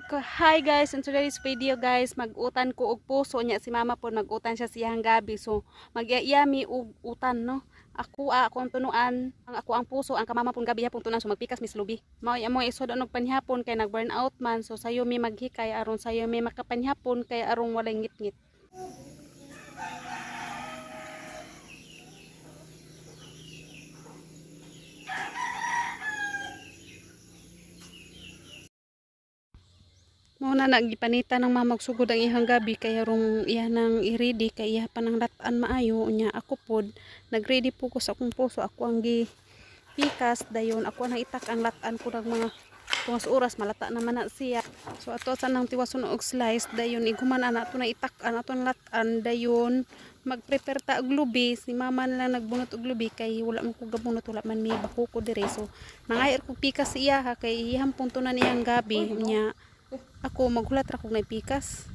Hi guys, in today's video guys, mag-utan ko og puso niya si mama po, mag-utan siya siyang gabi. So mag-iyami og utan no. Akong tunuan, ako ang puso, ang kamama pong gabi hapon tunan, so magpikas mis lubi. Mao amo isod anog panhapon kay nag-burn out man, so sayo mi maghikay aron sayo mi makapanhapon kay aron walay ngit-ngit. Muna nagipanita ng mamag sugod ang ihang gabi kaya rong iya nang i-ready kay iya pa nang latan maayo nya ako pod nag-ready po ko sa akong puso, ako ang pikas dayon ako nang itak ang latan ko ng mga tungas oras malata naman na siya. So ato sa nang tiwason og slice dayon iguman ana ato na itak an ato latan dayon mag-prepare ta og lubi. Si mama na lang nagbunot og lubi kay wala man ko gabunot, wala man mi bako ko dire. So nangayar ko pikas iya ha kay iyang punto na niyang gabi nya ako maghulat ra kog naipikas.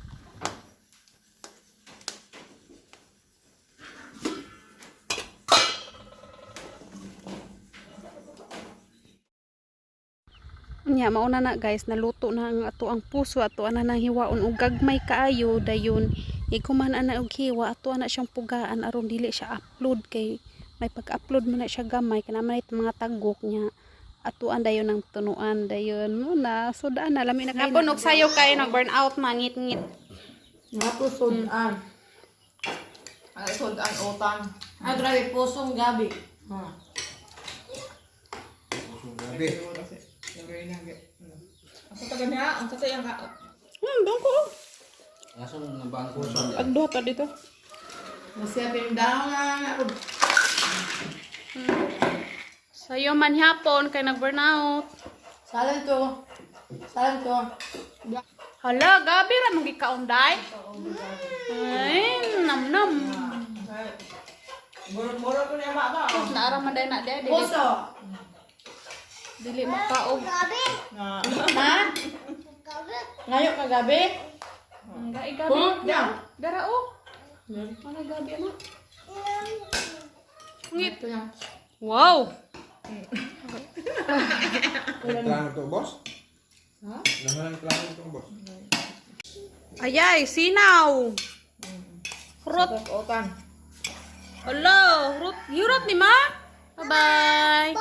Nya mauna na guys, naluto na ang ato ang puso, ato ana nang hiwaon og gagmay kaayo dayon iguman ana og hiwa ato ana siyang pugaan aron dili siya upload kay may pag-upload man na siya gamay kana man mga tagok niya. Atuan dayon ng tunuan dayon muna sudaan na lami na kay napunog sayo kay nag burn out mangit-ngit Napo sudan. Ay sudan utan. Ay grabe pusong gabi. Ha. Pusong gabi. Ako taga niya, ang tatay ang ka. bangko Asong nabangko agduha ta dito. Masipin daw nga ako. Sayo man hapon kay nag burn out. Salan to. Salan to. Hala gabi ra mong gikaunday. Ay nam. Muro ko niya ba? Naara man day na day Puso. dili makaog. Ha? Ngayo ka gabi? Gai Pulot gabi. niya. Dara o. Mana gabi ana? Ngit. Ito niya. Wow. Klaro to, boss? Ha? Naman klaro to, boss. Ayay, sinaw. Rot. Utan. Hello, rot. Yurot ni ma. Bye-bye.